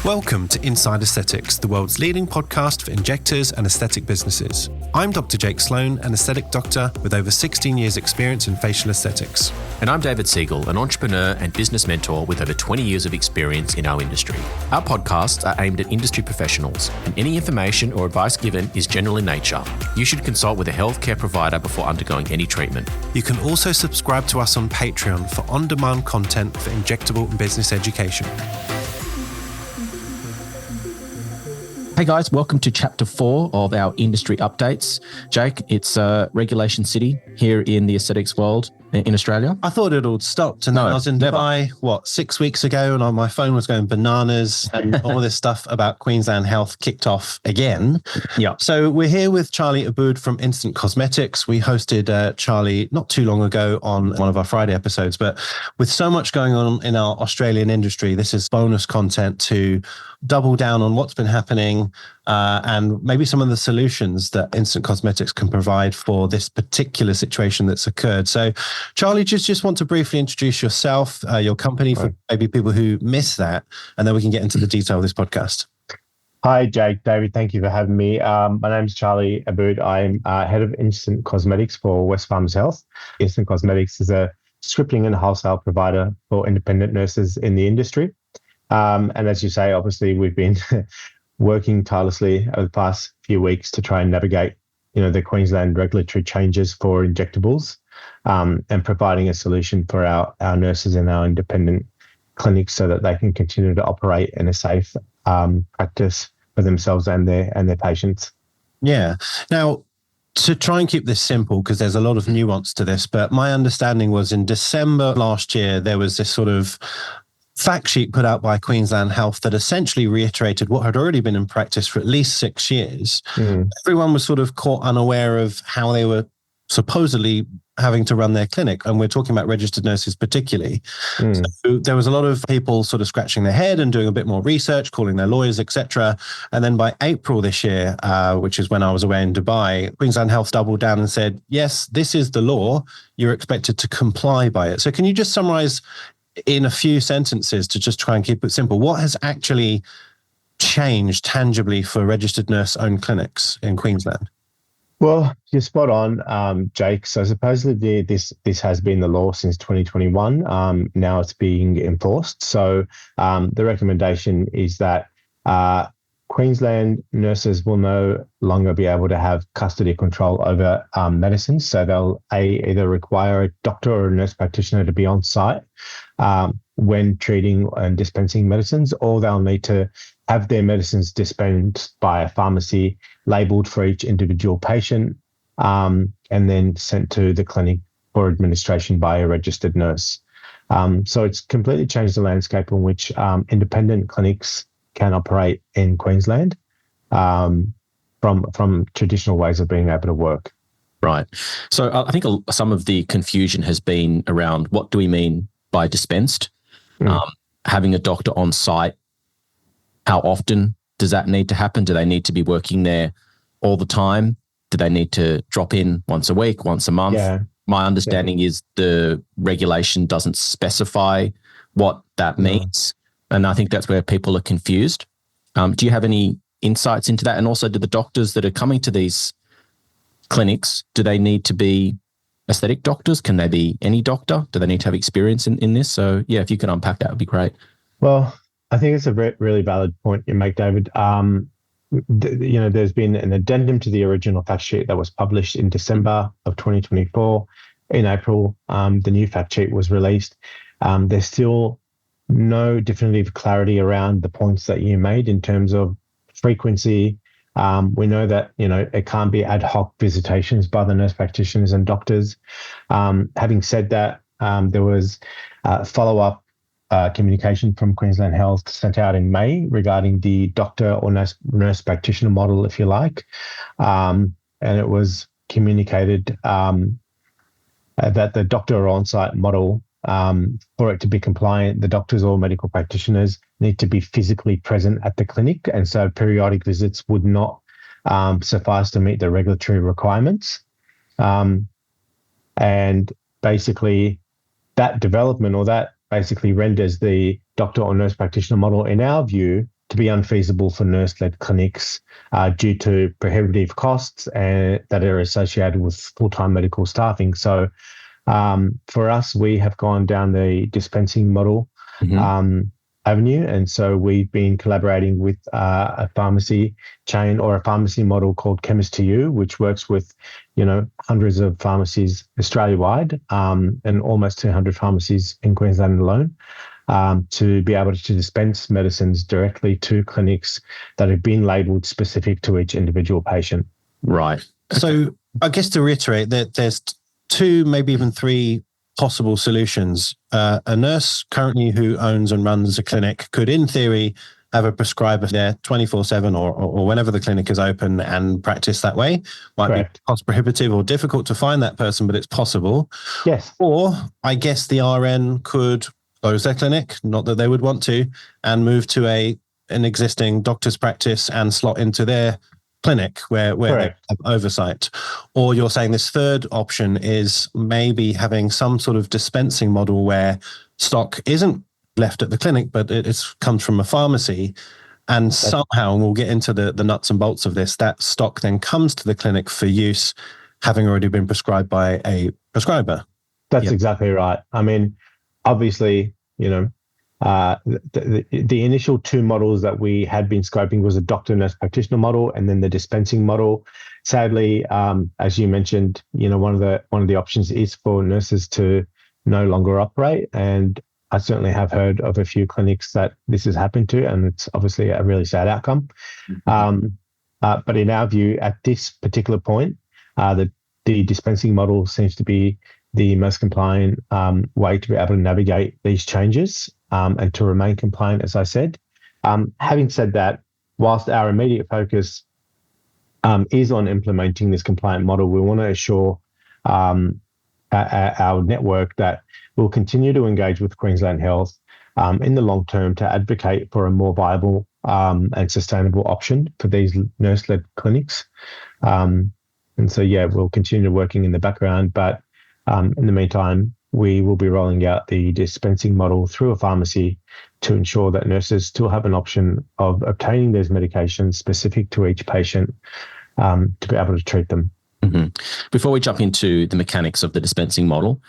Welcome to Inside Aesthetics, the world's leading podcast for injectors and aesthetic businesses. I'm Dr. Jake Sloan, an aesthetic doctor with over 16 years experience in facial aesthetics. And I'm David Siegel, an entrepreneur and business mentor with over 20 years of experience in our industry. Our podcasts are aimed at industry professionals, and any information or advice given is general in nature. You should consult with a healthcare provider before undergoing any treatment. You can also subscribe to us on Patreon for on-demand content for injectable and business education. Hey guys, welcome to Chapter 4 of our industry updates. Jake, it's Regulation City here in the aesthetics world in Australia. I thought it all stopped and then I was in Dubai, 6 weeks ago, and my phone was going bananas and all this stuff about Queensland health kicked off again. Yeah. So we're here with Charlie Aboud from Instant Cosmetics. We hosted Charlie not too long ago on one of our Friday episodes, but with so much going on in our Australian industry, this is bonus content to double down on what's been happening and maybe some of the solutions that Instant Cosmetics can provide for this particular situation that's occurred. So, Charlie, just want to briefly introduce yourself, your company, for maybe people who miss that, and then we can get into the detail of this podcast. Hi, Jake, David, thank you for having me. My name is Charlie Aboud. I'm head of Instant Cosmetics for Wesfarmers Health. Instant Cosmetics is a scripting and wholesale provider for independent nurses in the industry. And as you say, obviously, we've been working tirelessly over the past few weeks to try and navigate, the Queensland regulatory changes for injectables, and providing a solution for our nurses and our independent clinics so that they can continue to operate in a safe practice for themselves and their patients. Yeah. Now, to try and keep this simple, because there's a lot of nuance to this, but my understanding was in December last year, there was this sort of fact sheet put out by Queensland Health that essentially reiterated what had already been in practice for at least 6 years. Everyone was sort of caught unaware of how they were supposedly having to run their clinic. And we're talking about registered nurses particularly. So there was a lot of people sort of scratching their head and doing a bit more research, calling their lawyers, etc. And then by April this year, which is when I was away in Dubai, Queensland Health doubled down and said, yes, this is the law. You're expected to comply by it. So can you just summarize in a few sentences to just try and keep it simple? What has actually changed tangibly for registered nurse-owned clinics in Queensland? Well, you're spot on, Jake. So supposedly this has been the law since 2021. Now it's being enforced. So the recommendation is that Queensland nurses will no longer be able to have custody control over medicines. So they'll either require a doctor or a nurse practitioner to be on site when treating and dispensing medicines, or they'll need to have their medicines dispensed by a pharmacy labelled for each individual patient, and then sent to the clinic for administration by a registered nurse. So it's completely changed the landscape in which independent clinics can operate in Queensland from traditional ways of being able to work. Right. So I think some of the confusion has been around what do we mean by dispensed? Having a doctor on site, how often does that need to happen? Do they need to be working there all the time? Do they need to drop in once a week, once a month? Yeah. My understanding is the regulation doesn't specify what that means. And I think that's where people are confused. Do you have any insights into that? And also, do the doctors that are coming to these clinics, do they need to be aesthetic doctors? Can they be any doctor? Do they need to have experience in this? So, yeah, if you could unpack that, would be great. Well, I think it's a really valid point you make, David. There's been an addendum to the original fact sheet that was published in December of 2024. In April, the new fact sheet was released. There's still no definitive clarity around the points that you made in terms of frequency. We know that, it can't be ad hoc visitations by the nurse practitioners and doctors. Having said that, there was follow-up communication from Queensland Health sent out in May regarding the doctor or nurse practitioner model, if you like. And it was communicated that the doctor or on-site model, for it to be compliant, the doctors or medical practitioners need to be physically present at the clinic. And so periodic visits would not suffice to meet the regulatory requirements. And basically that development, or that basically renders the doctor or nurse practitioner model, in our view, to be unfeasible for nurse-led clinics due to prohibitive costs that are associated with full-time medical staffing. So for us, we have gone down the dispensing model avenue. And so we've been collaborating with a pharmacy chain or a pharmacy model called Chemist to You, which works with, hundreds of pharmacies Australia-wide and almost 200 pharmacies in Queensland alone, to be able to dispense medicines directly to clinics that have been labelled specific to each individual patient. Right. So I guess to reiterate that there's 2, maybe even 3 possible solutions. A nurse currently who owns and runs a clinic could, in theory, have a prescriber there 24/7 or whenever the clinic is open and practice that way. Might Correct. be cost prohibitive or difficult to find that person, but it's possible. Yes. Or I guess the RN could close their clinic, not that they would want to, and move to an existing doctor's practice and slot into their clinic where they have oversight. Or you're saying this third option is maybe having some sort of dispensing model where stock isn't left at the clinic, but it comes from a pharmacy, and somehow, and we'll get into the nuts and bolts of this, that stock then comes to the clinic for use, having already been prescribed by a prescriber. That's exactly right. I mean, obviously, the initial 2 models that we had been scoping was a doctor nurse practitioner model and then the dispensing model. Sadly, as you mentioned, one of the options is for nurses to no longer operate, and I certainly have heard of a few clinics that this has happened to, and it's obviously a really sad outcome. But in our view, at this particular point, the dispensing model seems to be the most compliant way to be able to navigate these changes and to remain compliant, as I said. Having said that, whilst our immediate focus is on implementing this compliant model, we want to assure our network that we'll continue to engage with Queensland Health in the long term to advocate for a more viable and sustainable option for these nurse-led clinics. And so, we'll continue working in the background, but in the meantime, we will be rolling out the dispensing model through a pharmacy to ensure that nurses still have an option of obtaining those medications specific to each patient to be able to treat them. Mm-hmm. Before we jump into the mechanics of the dispensing model,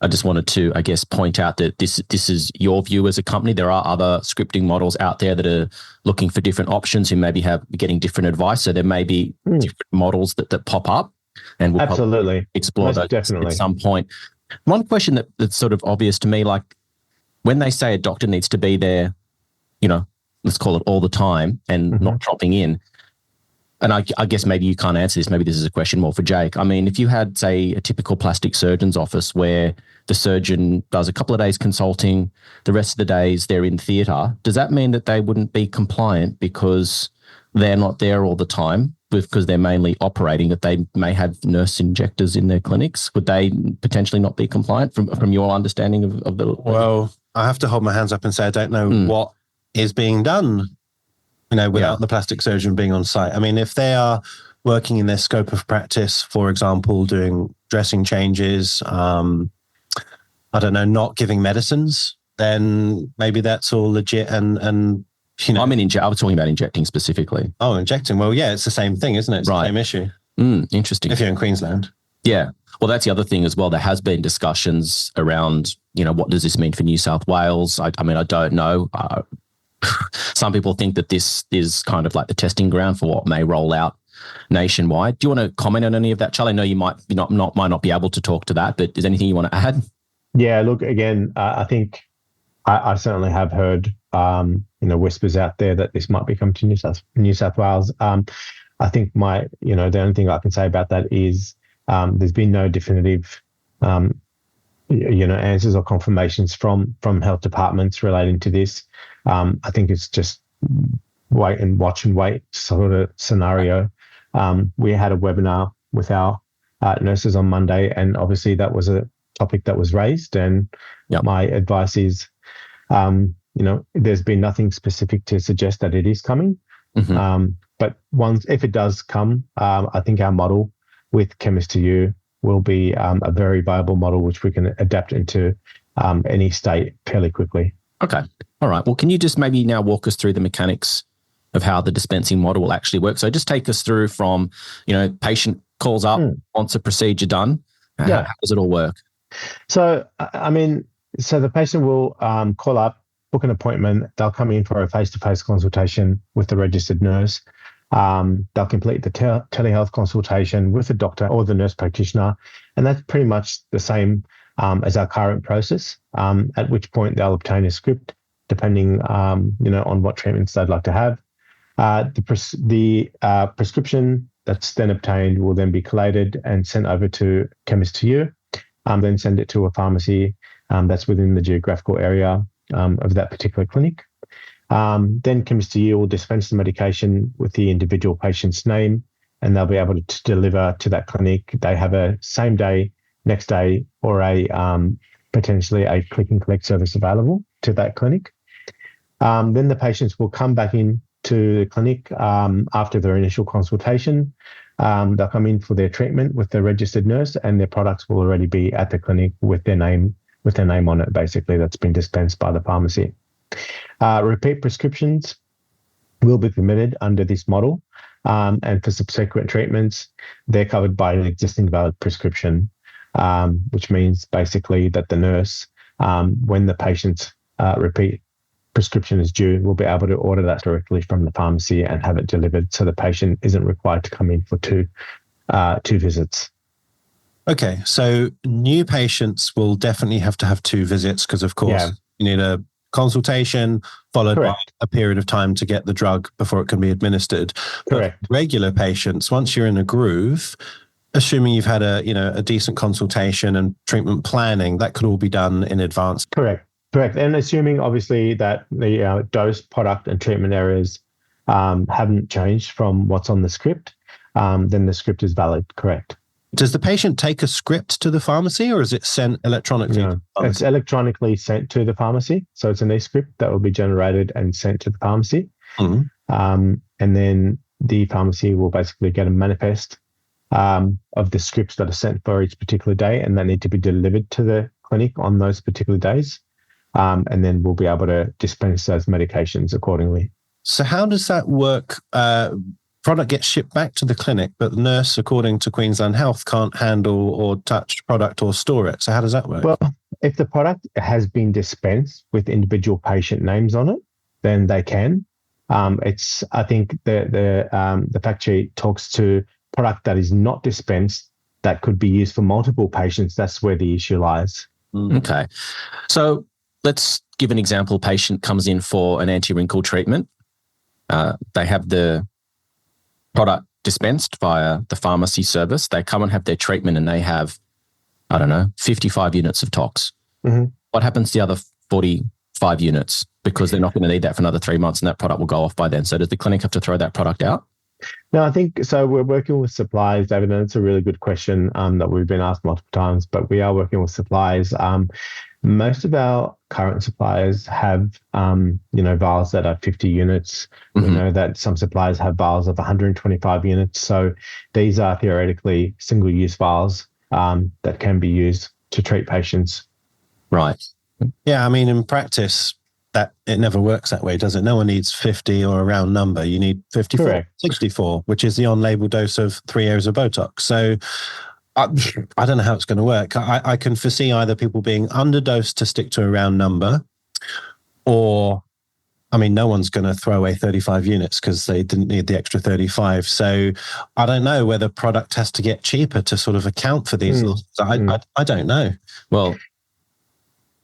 I just wanted to, point out that this is your view as a company. There are other scripting models out there that are looking for different options, who maybe getting different advice. So there may be different models that pop up, and we'll absolutely explore those at some point. One question that's sort of obvious to me, like when they say a doctor needs to be there, let's call it all the time and not dropping in. And I guess maybe you can't answer this. Maybe this is a question more for Jake. I mean, if you had, say, a typical plastic surgeon's office where the surgeon does a couple of days consulting, the rest of the days they're in theatre, does that mean that they wouldn't be compliant because they're not there all the time, because they're mainly operating, that they may have nurse injectors in their clinics? Would they potentially not be compliant from your understanding of the... Well, I have to hold my hands up and say I don't know what is being done without the plastic surgeon being on site. I mean, if they are working in their scope of practice, for example, doing dressing changes, not giving medicines, then maybe that's all legit. And I was talking about injecting specifically. Oh, injecting. Well, yeah, it's the same thing, isn't it? It's the same issue. Interesting. If you're in Queensland. Yeah. Well, that's the other thing as well. There has been discussions around, what does this mean for New South Wales? I don't know. Some people think that this is kind of like the testing ground for what may roll out nationwide. Do you want to comment on any of that, Charlie? I know you might not be able to talk to that, but is there anything you want to add? Yeah, look, again, I think I certainly have heard, whispers out there that this might be coming to New South Wales. I think the only thing I can say about that is there's been no definitive, answers or confirmations from health departments relating to this. I think it's just wait and wait sort of scenario. We had a webinar with our nurses on Monday, and obviously that was a topic that was raised. And my advice is, there's been nothing specific to suggest that it is coming. But if it does come, I think our model with Chemist to You will be a very viable model which we can adapt into any state fairly quickly. Okay. All right. Well, can you just maybe now walk us through the mechanics of how the dispensing model will actually work? So just take us through from, patient calls up, wants a procedure done. Yeah. How does it all work? So, so the patient will call up, book an appointment. They'll come in for a face-to-face consultation with the registered nurse. They'll complete the telehealth consultation with the doctor or the nurse practitioner. And that's pretty much the same as our current process, at which point they'll obtain a script, depending, on what treatments they'd like to have. The prescription that's then obtained will then be collated and sent over to Chemist to You, then send it to a pharmacy that's within the geographical area of that particular clinic. Then Chemist to You will dispense the medication with the individual patient's name, and they'll be able to deliver to that clinic. They have a same day, next day, or a potentially a click and collect service available to that clinic. Then the patients will come back in to the clinic after their initial consultation. They'll come in for their treatment with the registered nurse, and their products will already be at the clinic with their name on it, basically, that's been dispensed by the pharmacy. Repeat prescriptions will be permitted under this model, and for subsequent treatments, they're covered by an existing valid prescription, which means basically that the nurse, when the patient's repeat prescription is due, will be able to order that directly from the pharmacy and have it delivered, so the patient isn't required to come in for two visits. Okay, so new patients will definitely have to have 2 visits because, of course, you need a consultation followed by a period of time to get the drug before it can be administered. Correct. But regular patients, once you're in a groove, assuming you've had a decent consultation and treatment planning, that could all be done in advance. Correct. And assuming, obviously, that the dose, product, and treatment areas haven't changed from what's on the script, then the script is valid. Correct. Does the patient take a script to the pharmacy, or is it sent electronically? No, it's electronically sent to the pharmacy. So it's an e-script that will be generated and sent to the pharmacy. Mm-hmm. And then the pharmacy will basically get a manifest of the scripts that are sent for each particular day, and they need to be delivered to the clinic on those particular days. And then we'll be able to dispense those medications accordingly. So how does that work? Product gets shipped back to the clinic, but the nurse, according to Queensland Health, can't handle or touch product or store it. So how does that work? Well, if the product has been dispensed with individual patient names on it, then they can. I think the fact sheet talks to product that is not dispensed that could be used for multiple patients. That's where the issue lies. Okay. So let's give an example. Patient comes in for an anti-wrinkle treatment. They have the product dispensed via the pharmacy service. They come and have their treatment and they have, 55 units of tox. Mm-hmm. What happens to the other 45 units? Because they're not going to need that for another 3 months and that product will go off by then. So does the clinic have to throw that product out? No, I think so. We're working with suppliers, David, and it's a really good question that we've been asked multiple times, but we are working with suppliers. Most of our current suppliers have, vials that are 50 units. Mm-hmm. We know that some suppliers have vials of 125 units. So these are theoretically single-use vials that can be used to treat patients. Right. Yeah, I mean, in practice, that it never works that way, does it? No one needs 50 or a round number. You need 54, Correct. 64, which is the on-label dose of 3 areas of Botox. So I don't know how it's going to work. I can foresee either people being underdosed to stick to a round number, or, no one's going to throw away 35 units because they didn't need the extra 35. So I don't know whether product has to get cheaper to sort of account for these. I don't know. Well,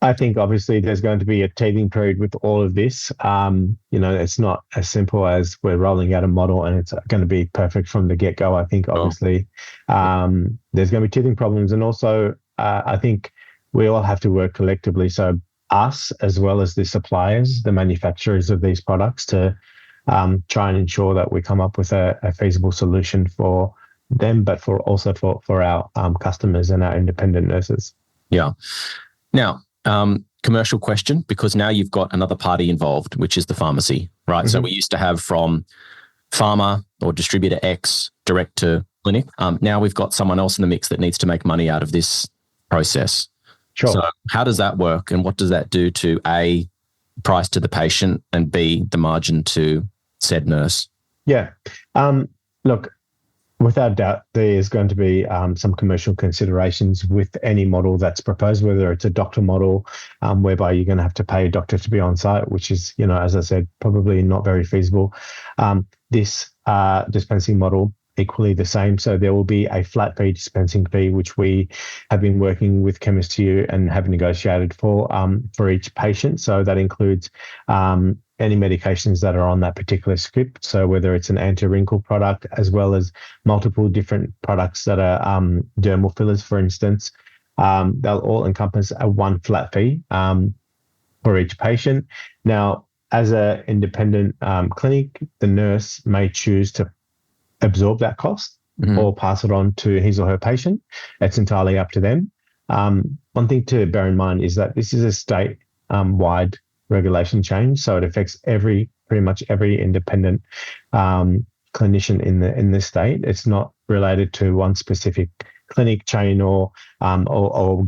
I think obviously there's going to be a teething period with all of this. It's not as simple as we're rolling out a model and it's going to be perfect from the get-go. I think obviously there's going to be teething problems. And also I think we all have to work collectively. So us, as well as the suppliers, the manufacturers of these products, to try and ensure that we come up with a feasible solution for them, but also for our customers and our independent nurses. Yeah. Now, commercial question, because now you've got another party involved, which is the pharmacy, right? Mm-hmm. So we used to have from pharma or distributor X direct to clinic. Now we've got someone else in the mix that needs to make money out of this process. Sure. So how does that work, and what does that do to price to the patient, and B, the margin to said nurse? Yeah. Look, without doubt, there is going to be some commercial considerations with any model that's proposed, whether it's a doctor model, whereby you're going to have to pay a doctor to be on site, which is, as I said, probably not very feasible. This dispensing model, equally the same. So there will be a flat fee dispensing fee, which we have been working with Chemist to You and have negotiated for each patient. So that includes any medications that are on that particular script. So whether it's an anti-wrinkle product, as well as multiple different products that are dermal fillers, for instance, they'll all encompass a one flat fee for each patient. Now, as an independent clinic, the nurse may choose to absorb that cost or pass it on to his or her patient. It's entirely up to them. One thing to bear in mind is that this is a state-wide regulation change, so it affects pretty much every independent clinician in the state. It's not related to one specific clinic chain or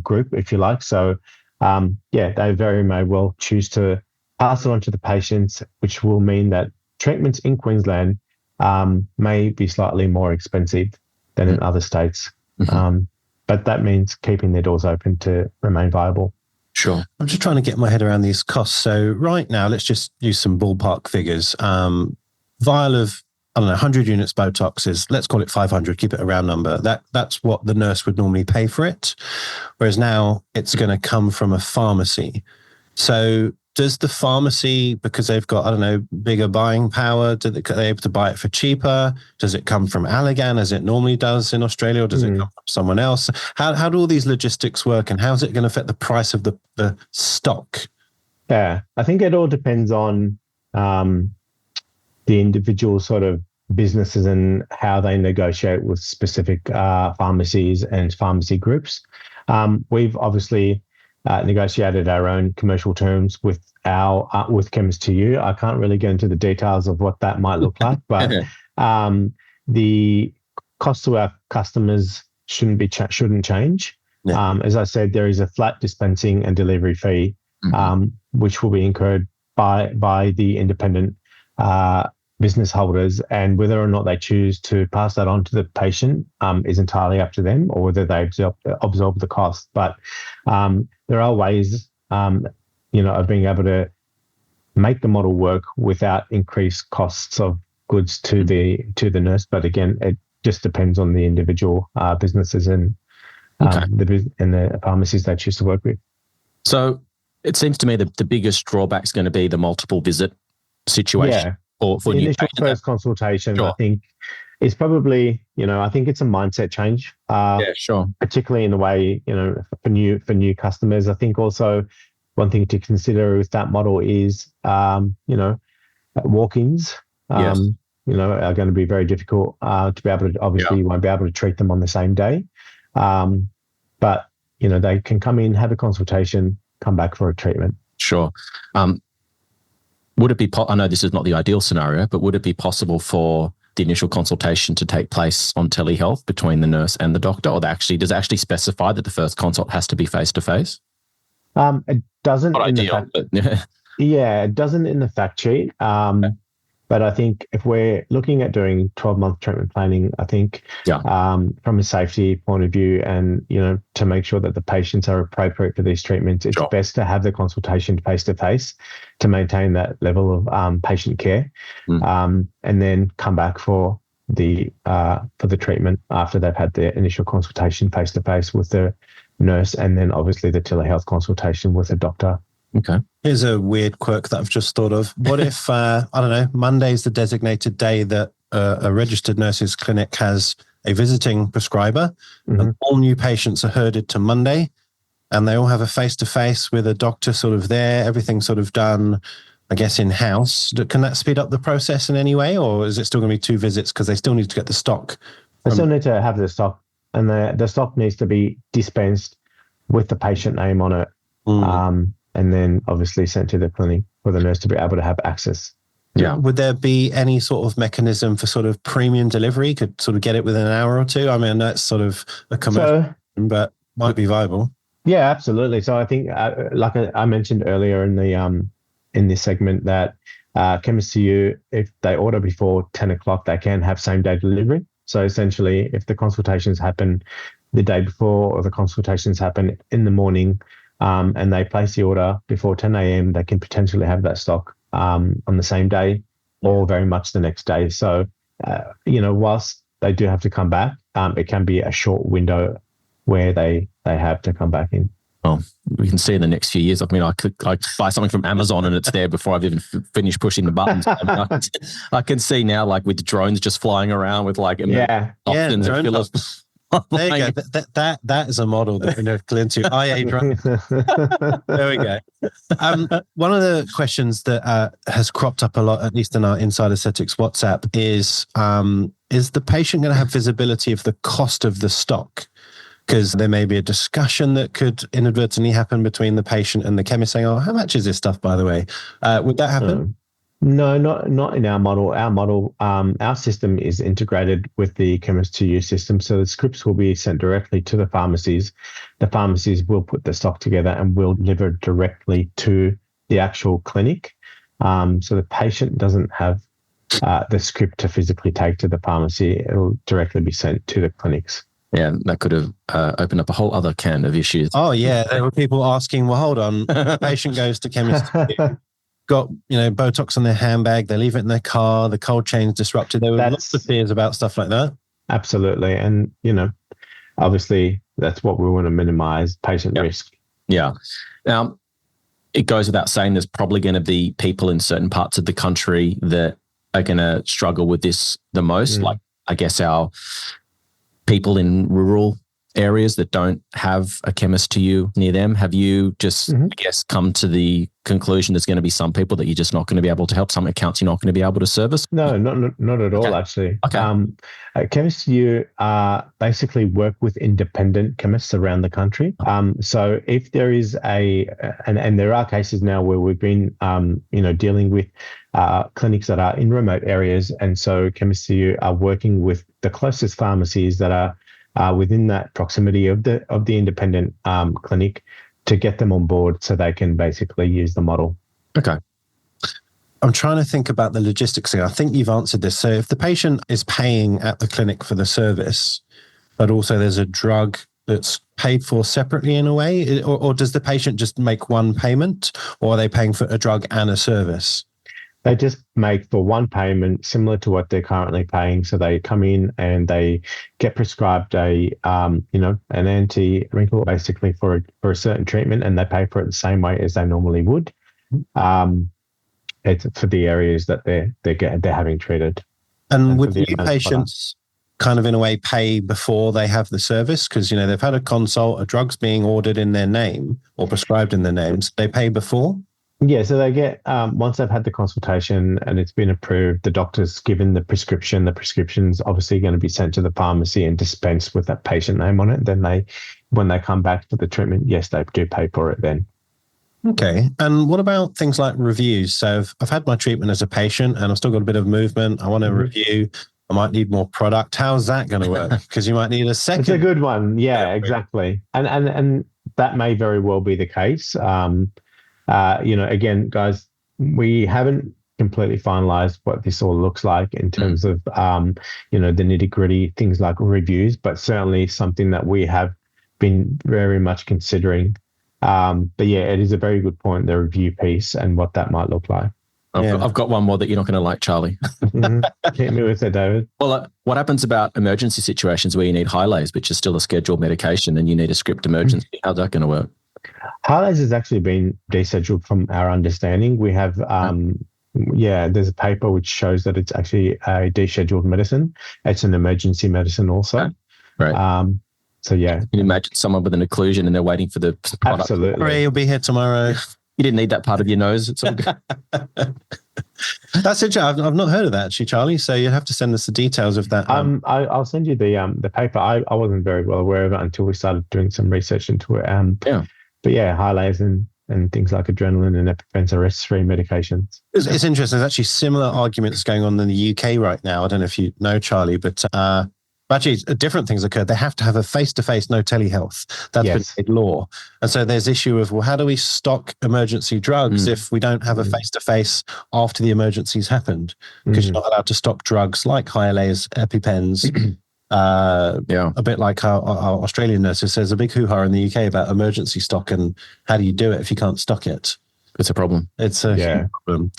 group, if you like. So they very may well choose to pass it on to the patients, which will mean that treatments in Queensland may be slightly more expensive than in other states. But that means keeping their doors open to remain viable. Sure. I'm just trying to get my head around these costs. So right now, let's just use some ballpark figures. Vial of, 100 units Botox is, let's call it 500, keep it a round number. That's what the nurse would normally pay for it. Whereas now it's going to come from a pharmacy. So does the pharmacy, because they've got, bigger buying power, are they able to buy it for cheaper? Does it come from Allergan as it normally does in Australia, or does it come from someone else? How do all these logistics work, and how is it going to affect the price of the stock? Yeah, I think it all depends on the individual sort of businesses and how they negotiate with specific pharmacies and pharmacy groups. We've obviously negotiated our own commercial terms with Chemist to You. I can't really get into the details of what that might look like, but the cost to our customers shouldn't change. Yeah. As I said, there is a flat dispensing and delivery fee, which will be incurred by the independent business holders, and whether or not they choose to pass that on to the patient is entirely up to them, or whether they absorb the cost. But there are ways, of being able to make the model work without increased costs of goods to the nurse. But again, it just depends on the individual businesses and the pharmacies they choose to work with. So it seems to me that the biggest drawback is going to be the multiple visit situation. Yeah. For the initial first consultation, sure. I think is probably, I think it's a mindset change. Sure. Particularly in the way, for new customers. I think also one thing to consider with that model is, walk-ins, are going to be very difficult to be able to. Obviously, you won't be able to treat them on the same day, but they can come in, have a consultation, come back for a treatment. Sure. Would it be, I know this is not the ideal scenario, but would it be possible for the initial consultation to take place on telehealth between the nurse and the doctor, or does it actually specify that the first consult has to be face-to-face? It doesn't. Not ideal, but it doesn't in the fact sheet. But I think if we're looking at doing 12-month treatment planning, I think from a safety point of view and, to make sure that the patients are appropriate for these treatments, it's best to have the consultation face-to-face to maintain that level of patient care, and then come back for the treatment after they've had their initial consultation face-to-face with the nurse, and then obviously the telehealth consultation with a doctor. Okay. Here's a weird quirk that I've just thought of. What if, Monday's the designated day that a registered nurses clinic has a visiting prescriber, and all new patients are herded to Monday, and they all have a face-to-face with a doctor sort of there, everything sort of done, I guess, in-house. Can that speed up the process in any way, or is it still going to be 2 visits because they still need to get the stock? They still need to have the stock, and the stock needs to be dispensed with the patient name on it. And then obviously sent to the clinic for the nurse to be able to have access. Yeah. Would there be any sort of mechanism for sort of premium delivery? Could sort of get it within an hour or two? I mean, that's sort of a commercial, but might be viable. Yeah, absolutely. So I think, like I mentioned earlier in in this segment that chemists to you, if they order before 10 o'clock, they can have same day delivery. So essentially, if the consultations happen the day before or the consultations happen in the morning, and they place the order before 10 a.m., they can potentially have that stock on the same day or very much the next day. So, whilst they do have to come back, it can be a short window where they have to come back in. Well, we can see in the next few years. I mean, I could buy something from Amazon and it's there before I've even finished pushing the buttons. I can see now, like with drones just flying around with like options and fillers. There you go. That is a model that we're looking into. IA drone. There we go. One of the questions that has cropped up a lot, at least in our Inside Aesthetics WhatsApp, is the patient going to have visibility of the cost of the stock? Because there may be a discussion that could inadvertently happen between the patient and the chemist saying, "Oh, how much is this stuff, by the way?" Would that happen? No, not in our model. Our system is integrated with the chemist to use system. So the scripts will be sent directly to the pharmacies. The pharmacies will put the stock together and will deliver directly to the actual clinic. So the patient doesn't have the script to physically take to the pharmacy. It'll directly be sent to the clinics. Yeah, that could have opened up a whole other can of issues. Oh, yeah. There were people asking, well, hold on. The patient goes to chemist, got Botox in their handbag, they leave it in their car, the cold chain's disrupted. There were lots of fears about stuff like that. Absolutely. And, obviously that's what we want to minimize, patient risk. Yeah. Now, it goes without saying there's probably going to be people in certain parts of the country that are going to struggle with this the most. Like, I guess our people in rural areas that don't have a chemist to you near them. Have you just, I guess, come to the conclusion there's going to be some people that you're just not going to be able to help, some accounts you're not going to be able to service? No, not at all, actually. Okay. Chemists to you basically work with independent chemists around the country. So if there is and there are cases now where we've been, dealing with clinics that are in remote areas, and so chemists to you are working with the closest pharmacies that are within that proximity of the independent clinic to get them on board so they can basically use the model. Okay. I'm trying to think about the logistics thing. I think you've answered this. So if the patient is paying at the clinic for the service, but also there's a drug that's paid for separately in a way, or does the patient just make one payment, or are they paying for a drug and a service? They just make for one payment similar to what they're currently paying. So they come in and they get prescribed an anti-wrinkle basically for a certain treatment, and they pay for it the same way as they normally would. It's for the areas that they're having treated. And would new patients kind of in a way pay before they have the service? Because, they've had a consult, a drug's being ordered in their name or prescribed in their names. They pay before? Yeah, so they get, once they've had the consultation and it's been approved, the doctor's given the prescription. The prescription's obviously going to be sent to the pharmacy and dispensed with that patient name on it. Then when they come back for the treatment, yes, they do pay for it then. Okay. And what about things like reviews? So I've had my treatment as a patient and I've still got a bit of movement. I want to review. I might need more product. How's that going to work? Because you might need a second. It's a good one. Yeah, exactly. And that may very well be the case. Again, guys, we haven't completely finalized what this all looks like in terms of, the nitty gritty things like reviews, but certainly something that we have been very much considering. But yeah, it is a very good point, the review piece and what that might look like. I've got one more that you're not going to like, Charlie. Hit me with it, David. Well, what happens about emergency situations where you need Hylaze, which is still a scheduled medication, and you need a script emergency? How's that going to work? Hylaze has actually been descheduled from our understanding. We have, there's a paper which shows that it's actually a descheduled medicine. It's an emergency medicine also. Okay. Right. So, yeah. Can you imagine someone with an occlusion and they're waiting for the product? Absolutely. Ray, you'll be here tomorrow. You didn't need that part of your nose. It's all good. That's interesting. I've not heard of that actually, Charlie. So you have to send us the details of that. I'll send you the paper. I wasn't very well aware of it until we started doing some research into it. But yeah, Hylaze and things like adrenaline and EpiPen are stress-free medications. It's interesting. There's actually similar arguments going on in the UK right now. I don't know if you know, Charlie, but Actually, different things occurred. They have to have a face-to-face, no telehealth. That's been made law. And so there's issue of, well, how do we stock emergency drugs if we don't have a face-to-face after the emergency's happened? Because you're not allowed to stock drugs like Hyalase, EpiPens. A bit like how our Australian nurses says a big hoo-ha in the UK about emergency stock and how do you do it if you can't stock it? It's a problem. It's a huge problem.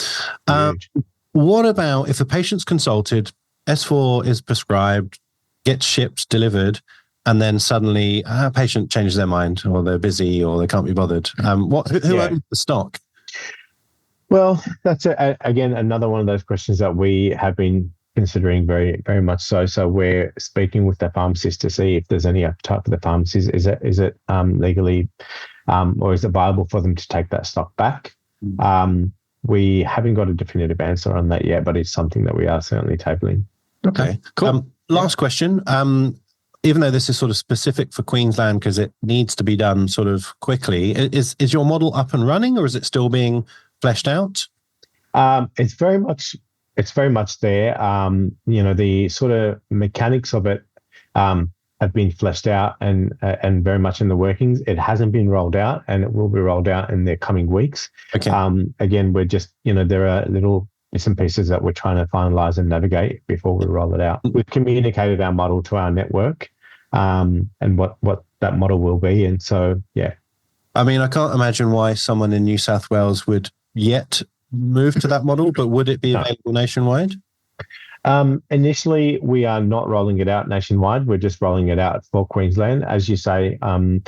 What about if a patient's consulted, S4 is prescribed, gets shipped, delivered, and then suddenly a patient changes their mind or they're busy or they can't be bothered? Who owns the stock? Well, that's again another one of those questions that we have been considering very, very much so. So we're speaking with the pharmacists to see if there's any appetite for the pharmacies. Is it legally or is it viable for them to take that stock back? We haven't got a definitive answer on that yet, but it's something that we are certainly tabling. Okay, cool. Last question. Even though this is sort of specific for Queensland because it needs to be done sort of quickly, is your model up and running or is it still being fleshed out? It's very much there. The sort of mechanics of it have been fleshed out and very much in the workings. It hasn't been rolled out, and it will be rolled out in the coming weeks. Okay. Again, we're just there are little bits and pieces that we're trying to finalize and navigate before we roll it out. We've communicated our model to our network, and what that model will be, and so I mean, I can't imagine why someone in New South Wales would yet move to that model, but would it be available nationwide? Initially, we are not rolling it out nationwide. We're just rolling it out for Queensland. As you say, I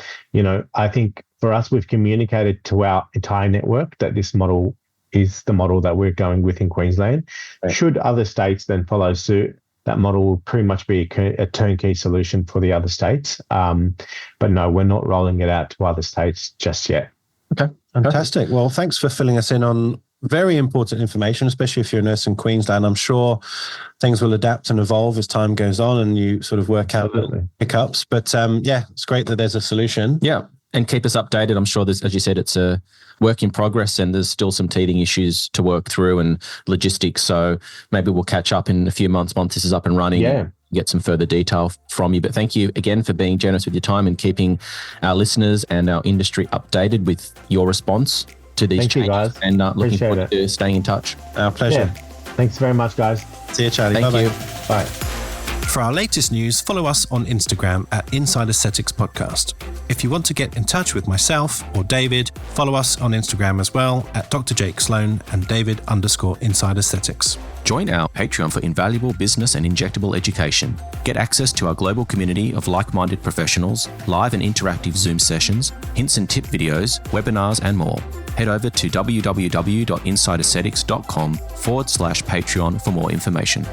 think for us, we've communicated to our entire network that this model is the model that we're going with in Queensland. Right. Should other states then follow suit, that model will pretty much be a turnkey solution for the other states. But no, we're not rolling it out to other states just yet. Okay, fantastic. Well, thanks for filling us in on very important information, especially if you're a nurse in Queensland. I'm sure things will adapt and evolve as time goes on and you sort of work out hiccups. But it's great that there's a solution. Yeah. And keep us updated. I'm sure there's, as you said, it's a work in progress and there's still some teething issues to work through and logistics. So maybe we'll catch up in a few months once this is up and running. Yeah. Get some further detail from you. But thank you again for being generous with your time and keeping our listeners and our industry updated with your response to these changes. Thank you, guys. And looking forward to staying in touch. Our pleasure. Yeah. Thanks very much, guys. See you, Charlie. Thank you. Bye. For our latest news, follow us on Instagram at Inside Aesthetics Podcast. If you want to get in touch with myself or David, follow us on Instagram as well at Dr. Jake Sloan and David_Inside Aesthetics. Join our Patreon for invaluable business and injectable education. Get access to our global community of like-minded professionals, live and interactive Zoom sessions, hints and tip videos, webinars, and more. Head over to www.insideaesthetics.com/Patreon for more information.